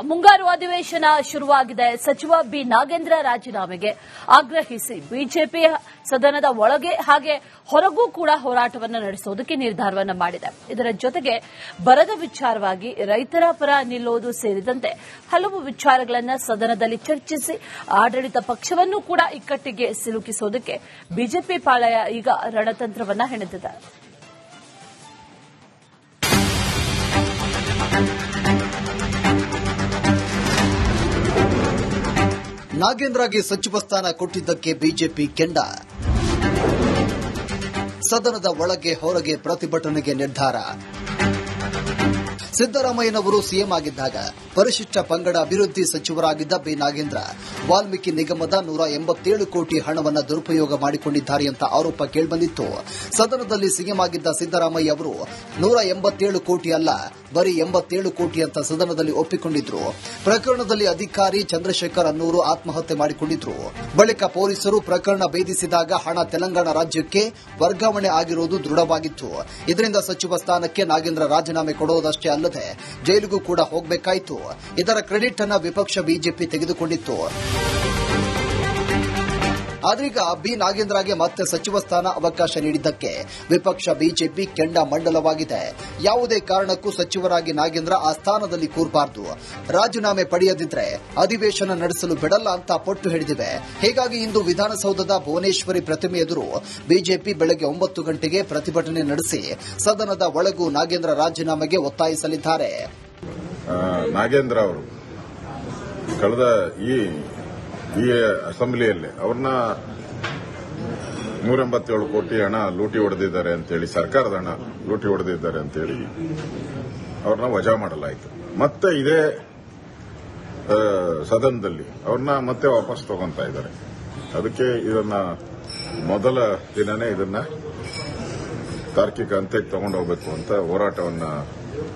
ಮುಂಗಾರು ಅಧಿವೇಶನ ಶುರುವಾಗಿದೆ. ಸಚಿವ ಬಿ ನಾಗೇಂದ್ರ ರಾಜೀನಾಮೆಗೆ ಆಗ್ರಹಿಸಿ ಬಿಜೆಪಿ ಸದನದ ಒಳಗೆ ಹಾಗೆ ಹೊರಗೂ ಕೂಡ ಹೋರಾಟವನ್ನು ನಡೆಸುವುದಕ್ಕೆ ನಿರ್ಧಾರವನ್ನು ಮಾಡಿದೆ. ಇದರ ಜೊತೆಗೆ ಬರದ ವಿಚಾರವಾಗಿ ರೈತರ ಪರ ನಿಲ್ಲೋದು ಸೇರಿದಂತೆ ಹಲವು ವಿಚಾರಗಳನ್ನು ಸದನದಲ್ಲಿ ಚರ್ಚಿಸಿ ಆಡಳಿತ ಪಕ್ಷವನ್ನು ಕೂಡ ಇಕ್ಕಟ್ಟಿಗೆ ಸಿಲುಕಿಸುವುದಕ್ಕೆ ಬಿಜೆಪಿ ಪಾಳಯ ಈಗ ರಣತಂತ್ರವನ್ನು ಹೆಣೆದಿದೆ. ನಾಗೇಂದ್ರಗೆ ಸಚಿವ ಸ್ಥಾನ ಕೊಟ್ಟಿದ್ದಕ್ಕೆ ಬಿಜೆಪಿ ಕೆಂಡ. ಸದನದ ಒಳಗೆ ಹೊರಗೆ ಪ್ರತಿಭಟನೆಗೆ ನಿರ್ಧಾರ. ಸಿದ್ದರಾಮಯ್ಯನವರು ಸಿಎಂ ಆಗಿದ್ದಾಗ ಪರಿಶಿಷ್ಟ ಪಂಗಡ ಅಭಿವೃದ್ಧಿ ಸಚಿವರಾಗಿದ್ದ ಬಿ ನಾಗೇಂದ್ರ ವಾಲ್ಮೀಕಿ ನಿಗಮದ 187 ಕೋಟಿ ಹಣವನ್ನು ದುರುಪಯೋಗ ಮಾಡಿಕೊಂಡಿದ್ದಾರೆ ಅಂತ ಆರೋಪ ಕೇಳಿಬಂದಿತ್ತು. ಸದನದಲ್ಲಿ ಸಿಎಂ ಆಗಿದ್ದ ಸಿದ್ದರಾಮಯ್ಯ ಅವರು 187 ಕೋಟಿ ಅಲ್ಲ, ಬರೀ 87 ಕೋಟಿ ಅಂತ ಸದನದಲ್ಲಿ ಒಪ್ಪಿಕೊಂಡಿದ್ರು. ಪ್ರಕರಣದಲ್ಲಿ ಅಧಿಕಾರಿ ಚಂದ್ರಶೇಖರ್ ಅನ್ನೂರು ಆತ್ಮಹತ್ಯೆ ಮಾಡಿಕೊಂಡಿದ್ರು. ಬಳಿಕ ಪೊಲೀಸರು ಪ್ರಕರಣ ಭೇದಿಸಿದಾಗ ಹಣ ತೆಲಂಗಾಣ ರಾಜ್ಯಕ್ಕೆ ವರ್ಗಾವಣೆ ಆಗಿರುವುದು ದೃಢವಾಗಿತ್ತು. ಇದರಿಂದ ಸಚಿವ ಸ್ಥಾನಕ್ಕೆ ನಾಗೇಂದ್ರ ರಾಜೀನಾಮೆ ಕೊಡುವುದಷ್ಟೇ ಅಲ್ಲದೆ ಜೈಲಿಗೂ ಕೂಡ ಹೋಗಬೇಕಾಯಿತು. ಇದರ ಕ್ರೆಡಿಟ್ ಅನ್ನು ವಿಪಕ್ಷ ಬಿಜೆಪಿ ತೆಗೆದುಕೊಂಡಿತ್ತು. ಆದ್ರೀಗ ಬಿ ನಾಗೇಂದ್ರಗೆ ಮತ್ತೆ ಸಚಿವ ಸ್ಥಾನ ಅವಕಾಶ ನೀಡಿದ್ದಕ್ಕೆ ವಿಪಕ್ಷ ಬಿಜೆಪಿ ಕೆಂಡ ಮಂಡಲವಾಗಿದೆ. ಯಾವುದೇ ಕಾರಣಕ್ಕೂ ಸಚಿವರಾಗಿ ನಾಗೇಂದ್ರ ಆ ಸ್ಥಾನದಲ್ಲಿ ಕೂರಬಾರದು, ರಾಜೀನಾಮೆ ಪಡೆಯದಿದ್ರೆ ಅಧಿವೇಶನ ನಡೆಸಲು ಬಿಡಲ್ಲ ಅಂತ ಪಟ್ಟು ಹಿಡಿದಿವೆ. ಹೀಗಾಗಿ ಇಂದು ವಿಧಾನಸೌಧದ ಭುವನೇಶ್ವರಿ ಪ್ರತಿಮೆ ಎದುರು ಬಿಜೆಪಿ ಬೆಳಗ್ಗೆ 9 ಗಂಟೆಗೆ ಪ್ರತಿಭಟನೆ ನಡೆಸಿ ಸದನದ ಒಳಗೂ ನಾಗೇಂದ್ರ ರಾಜೀನಾಮೆಗೆ ಒತ್ತಾಯಿಸಲಿದ್ದಾರೆ. ನಾಗೇಂದ್ರ ಅವರು ಕಳೆದ ಈ ಅಸೆಂಬ್ಲಿಯಲ್ಲಿ ಅವ್ರನ್ನ 187 ಕೋಟಿ ಹಣ ಲೂಟಿ ಹೊಡೆದಿದ್ದಾರೆ ಅಂತೇಳಿ, ಸರ್ಕಾರದ ಹಣ ಲೂಟಿ ಹೊಡೆದಿದ್ದಾರೆ ಅಂತೇಳಿ ಅವ್ರನ್ನ ವಜಾ ಮಾಡಲಾಯಿತು. ಮತ್ತೆ ಇದೇ ಸದನದಲ್ಲಿ ಅವ್ರನ್ನ ಮತ್ತೆ ವಾಪಸ್ ತಗೊಂತಾ ಇದ್ದಾರೆ. ಅದಕ್ಕೆ ಇದನ್ನ ಮೊದಲ ದಿನನೇ ಇದನ್ನ ತಾರ್ಕಿಕ ಅಂತ್ಯಕ್ಕೆ ತಗೊಂಡು ಹೋಗಬೇಕು ಅಂತ ಹೋರಾಟವನ್ನ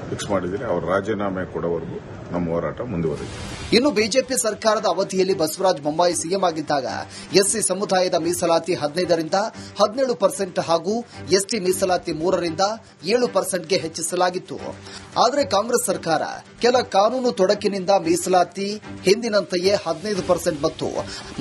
ಫಿಕ್ಸ್ ಮಾಡಿದ್ದೀನಿ. ಅವ್ರ ರಾಜೀನಾಮೆ ಕೊಡೋವರೆಗೂ ನಮ್ಮ ಹೋರಾಟ ಮುಂದುವರಿದೆ. ಇನ್ನು ಬಿಜೆಪಿ ಸರ್ಕಾರದ ಅವಧಿಯಲ್ಲಿ ಬಸವರಾಜ ಬೊಮ್ಮಾಯಿ ಸಿಎಂ ಆಗಿದ್ದಾಗ ಎಸ್ಸಿ ಸಮುದಾಯದ ಮೀಸಲಾತಿ 15ರಿಂದ 17% ಹಾಗೂ ಎಸ್ಟಿ ಮೀಸಲಾತಿ 3ರಿಂದ 7%ಗೆ ಹೆಚ್ಚಿಸಲಾಗಿತ್ತು. ಆದರೆ ಕಾಂಗ್ರೆಸ್ ಸರ್ಕಾರ ಕೆಲ ಕಾನೂನು ತೊಡಕಿನಿಂದ ಮೀಸಲಾತಿ ಹಿಂದಿನಂತೆಯೇ 15% ಮತ್ತು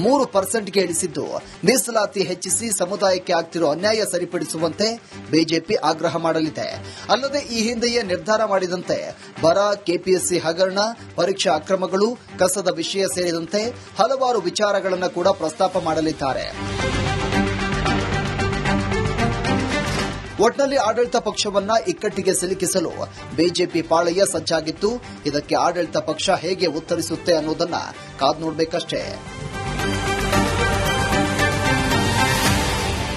3%ಗೆ ಇಳಿಸಿದ್ದು, ಮೀಸಲಾತಿ ಹೆಚ್ಚಿಸಿ ಸಮುದಾಯಕ್ಕೆ ಆಗ್ತಿರೋ ಅನ್ಯಾಯ ಸರಿಪಡಿಸುವಂತೆ ಬಿಜೆಪಿ ಆಗ್ರಹ ಮಾಡಲಿದೆ. ಅಲ್ಲದೆ ಈ ಹಿಂದೆಯೇ ನಿರ್ಧಾರ ಮಾಡಿದಂತೆ ಬರ, ಕೆಪಿಎಸ್ಸಿ ಹಗರಣ, ಪರೀಕ್ಷಾ ಅಕ್ರಮಗಳು, ಕಸದ ವಿಷಯ ಸೇರಿದಂತೆ ಹಲವಾರು ವಿಚಾರಗಳನ್ನು ಕೂಡ ಪ್ರಸ್ತಾಪ ಮಾಡಲಿದ್ದಾರೆ. ಒಟ್ನಲ್ಲಿ ಆಡಳಿತ ಪಕ್ಷವನ್ನ ಇಕ್ಕಟ್ಟಿಗೆ ಸಿಲುಕಿಸಲು ಬಿಜೆಪಿ ಪಾಳಯ ಸಜ್ಜಾಗಿತ್ತು. ಇದಕ್ಕೆ ಆಡಳಿತ ಪಕ್ಷ ಹೇಗೆ ಉತ್ತರಿಸುತ್ತೆ ಅನ್ನೋದನ್ನ ಕಾದು ನೋಡಬೇಕಷ್ಟೇ.